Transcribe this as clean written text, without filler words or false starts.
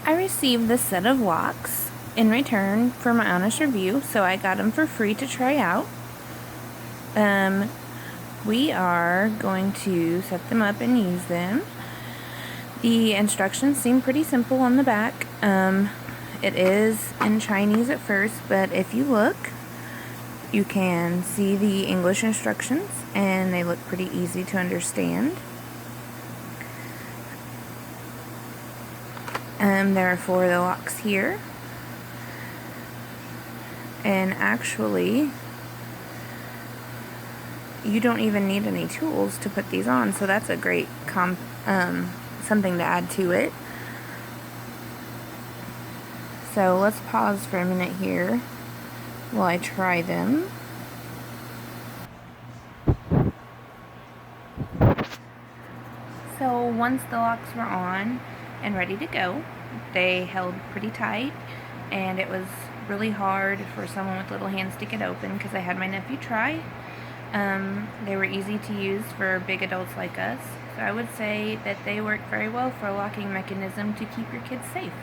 I received this set of locks in return for my honest review, so I got them for free to try out. We are going to set them up and use them. The instructions seem pretty simple on the back. It is in Chinese at first, but if you look, you can see the English instructions, and they look pretty easy to understand. There are 4 of the locks here, and actually you don't even need any tools to put these on, so that's a great something to add to it. So let's pause for a minute here while I try them. So once the locks were on and ready to go, they held pretty tight, and it was really hard for someone with little hands to get open because I had my nephew try. They were easy to use for big adults like us, so I would say that they work very well for a locking mechanism to keep your kids safe.